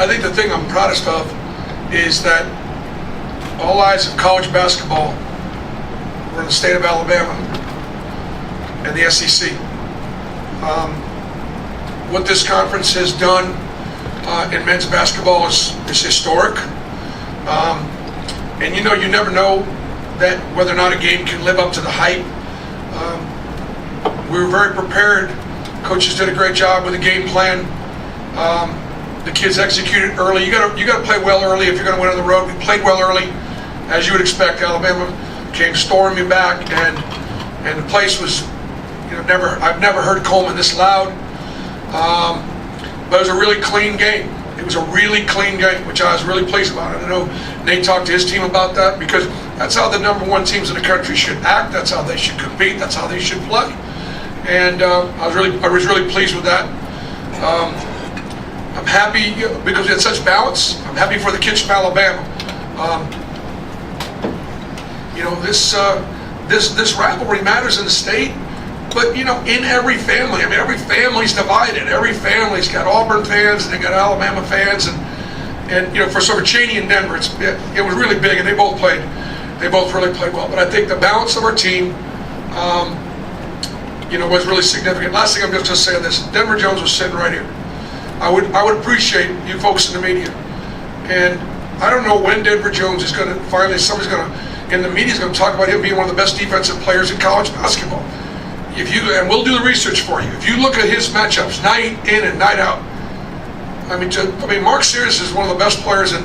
I think the thing I'm proudest of is that all eyes of college basketball were in the state of Alabama and the SEC. What this conference has done in men's basketball is historic. And you never know that whether or not a game can live up to the hype. We were very prepared. Coaches did a great job with the game plan. The kids executed early. You got to play well early if you're going to win on the road. We played well early, as you would expect. Alabama came storming back, and the place was, I've never heard Coleman this loud. But it was a really clean game. It was a really clean game, which I was really pleased about. I know Nate talked to his team about that, because that's how the number one teams in the country should act. That's how they should compete. That's how they should play. And I was really pleased with that. I'm happy because we had such balance. I'm happy for the kids from Alabama. This rivalry matters in the state, but in every family. I mean, every family's divided. Every family's got Auburn fans and they got Alabama fans, and for Cheney and Denver, it was really big, and they both really played well. But I think the balance of our team, was really significant. Last thing I'm just going to say on this: Denver Jones was sitting right here. I would appreciate you folks in the media, and I don't know when Denver Jones is going to finally, in the media is going to talk about him being one of the best defensive players in college basketball. And we'll do the research for you. If you look at his matchups night in and night out, I mean, Mark Sears is one of the best players in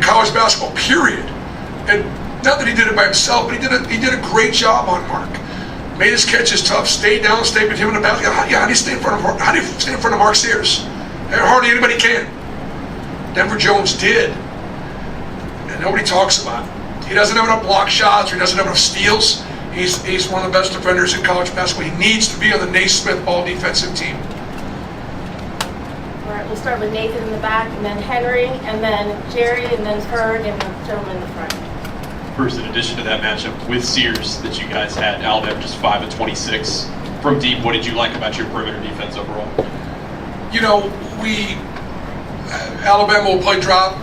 college basketball, period. And not that he did it by himself, but he did a great job on Mark. Made his catches tough, stayed down, stayed with him in the basket. How do you stay in front of Mark Sears? Hardly anybody can. Denver Jones did, and nobody talks about it. He doesn't have enough block shots, or he doesn't have enough steals. He's one of the best defenders in college basketball. He needs to be on the Naismith all-defensive team. All right, we'll start with Nathan in the back, and then Henry, and then Jerry, and then Ferg, and the gentleman in the front. First, in addition to that matchup with Sears that you guys had, Alabama just 5 of 26 from deep. What did you like about your perimeter defense overall? Alabama will play drop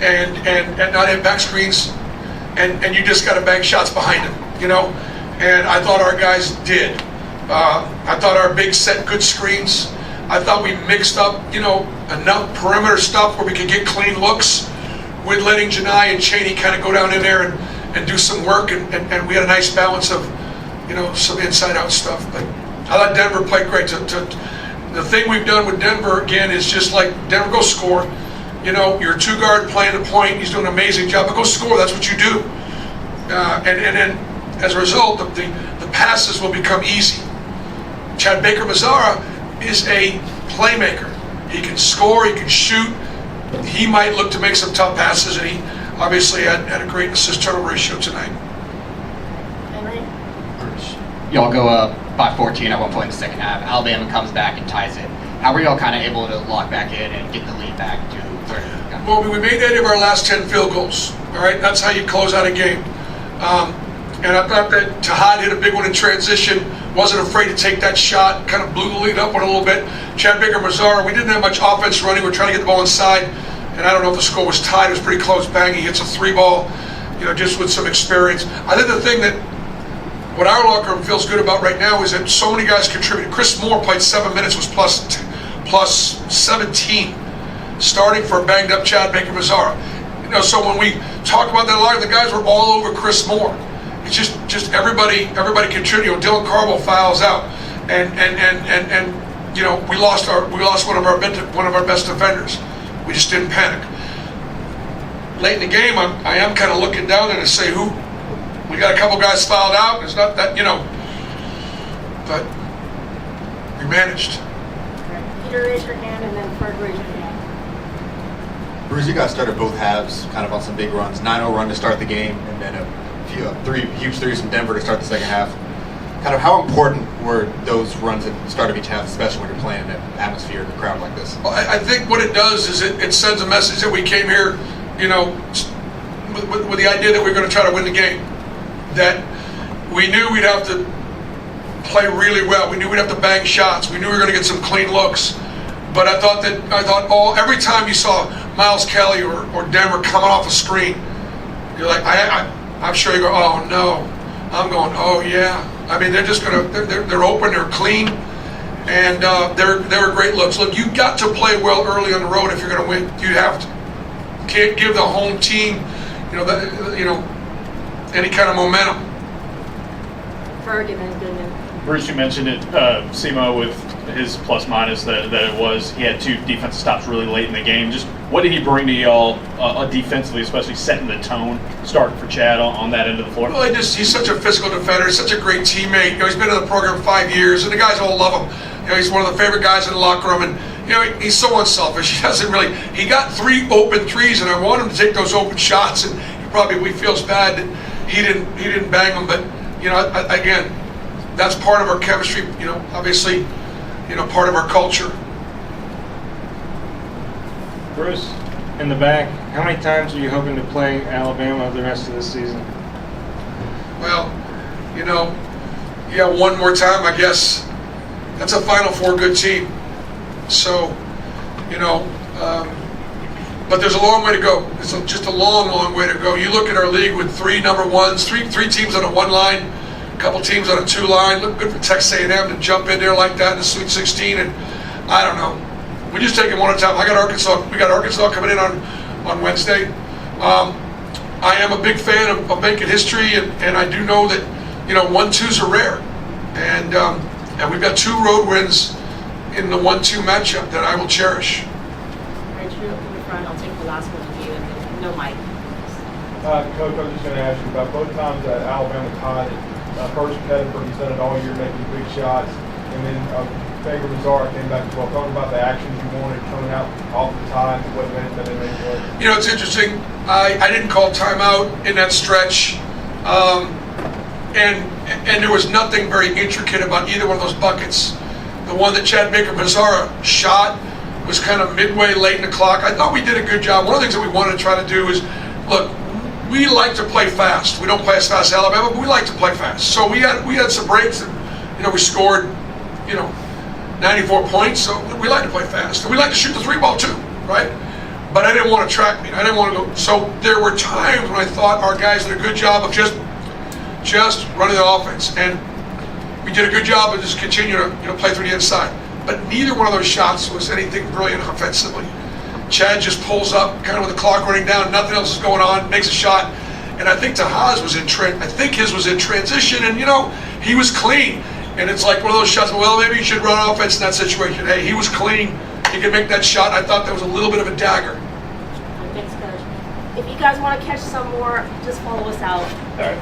and not hit back screens, and you just got to bank shots behind them, And I thought our guys did. I thought our big set good screens. I thought we mixed up, enough perimeter stuff where we could get clean looks, with letting Janai and Cheney kind of go down in there and do some work, and we had a nice balance of, some inside-out stuff. But I thought Denver played great. The thing we've done with Denver, again, is just like, Denver, go score. Your two-guard playing the point, he's doing an amazing job, but go score, that's what you do. And then, as a result, the passes will become easy. Chad Baker-Mazara is a playmaker. He can score, he can shoot. He might look to make some tough passes, and he obviously had a great assist-turnover ratio tonight. Henry? Y'all go up by 14 at one point in the second half. Alabama comes back and ties it. How were y'all kind of able to lock back in and get the lead back to where it got? Well, we made 8 of our last 10 field goals. All right, that's how you close out a game. And I thought that Tahad hit a big one in transition. Wasn't afraid to take that shot. Kind of blew the lead up one a little bit. Chad Baker-Mazara, we didn't have much offense running. We were trying to get the ball inside, and I don't know if the score was tied. It was pretty close. Bang, he hits a 3-ball, just with some experience. I think the thing that what our locker room feels good about right now is that so many guys contributed. Chris Moore played 7 minutes, was plus 17, starting for a banged-up Chad Baker-Mazara. So when we talk about that, a lot of the guys were all over Chris Moore. It's just everybody contributed. Dylan Carville fouls out, and we lost one of our best defenders. We just didn't panic. Late in the game, I am kind of looking down there to say who. We got a couple guys fouled out. It's not that but we managed. Peter, raise your hand, and then Ferg, raise your hand. Bruce, you guys started both halves kind of on some big runs. 9-0 run to start the game, and then huge threes from Denver to start the second half. Kind of how important were those runs at the start of each half, especially when you're playing in an atmosphere and a crowd like this? Well, I think what it does is it sends a message that we came here, with the idea that we were going to try to win the game. That we knew we'd have to play really well. We knew we'd have to bang shots. We knew we were going to get some clean looks. But I thought every time you saw Miles Kelly or Denver coming off a screen, you're like, I'm sure you go, oh no. I'm going, oh yeah. I mean, they're just gonna, they're open, they're clean, and they're great looks. Look, you got to play well early on the road if you're gonna win. You have to. Can't give the home team, any kind of momentum. Ferg and then Goodman. Bruce, you mentioned it, Simo, with his plus minus that it was. He had 2 defensive stops really late in the game. Just what did he bring to y'all defensively, especially setting the tone, starting for Chad on that end of the floor? Well, he's such a physical defender. He's such a great teammate. He's been in the program 5 years, and the guys all love him. He's one of the favorite guys in the locker room, and he's so unselfish. He doesn't really. He got 3 open threes, and I want him to take those open shots. And he probably feels bad that he didn't bang them, but again, that's part of our chemistry. Obviously, part of our culture. Bruce, in the back, how many times are you hoping to play Alabama the rest of the season? Well, one more time, I guess. That's a Final Four good team. So, but there's a long way to go. It's just a long, long way to go. You look at our league with 3 number ones, three teams on a 1 line, a couple teams on a 2 line. Look good for Texas A&M to jump in there like that in the Sweet 16. And I don't know. We just take it one at a time. We got Arkansas coming in on Wednesday. I am a big fan of making history, and I do know that 1-2s are rare, and we've got 2 road wins in the 1-2 matchup that I will cherish. All right, Drew, up in the front. I'll take the last one with you, and then no Mike. Coach, I'm just going to ask you about both times that Alabama tied it. First, Pettiford, he's done it all year, making big shots, and then Faber Lazar came back as well. Talking about the actions you wanted coming out off the tie and what meant that they made work. It's interesting. I didn't call timeout in that stretch, and there was nothing very intricate about either one of those buckets. The one that Chad Baker-Mazara shot was kind of midway late in the clock. I thought we did a good job. One of the things that we wanted to try to do is, look, we like to play fast. We don't play as fast as Alabama, but we like to play fast. So we had some breaks, and we scored, 94 points. So we like to play fast, and we like to shoot the 3-ball too, right? But I didn't want to track meet. I didn't want to go. So there were times when I thought our guys did a good job of just running the offense, and we did a good job of just continuing to play through the inside. But neither one of those shots was anything brilliant offensively. Chad just pulls up, kind of with the clock running down, nothing else is going on, makes a shot, and I think Tahaz was his was in transition, and he was clean, and it's like one of those shots. Well, maybe you should run offense in that situation. Hey, he was clean. He could make that shot. I thought that was a little bit of a dagger. Thanks, Coach. If you guys want to catch some more, just follow us out. All right.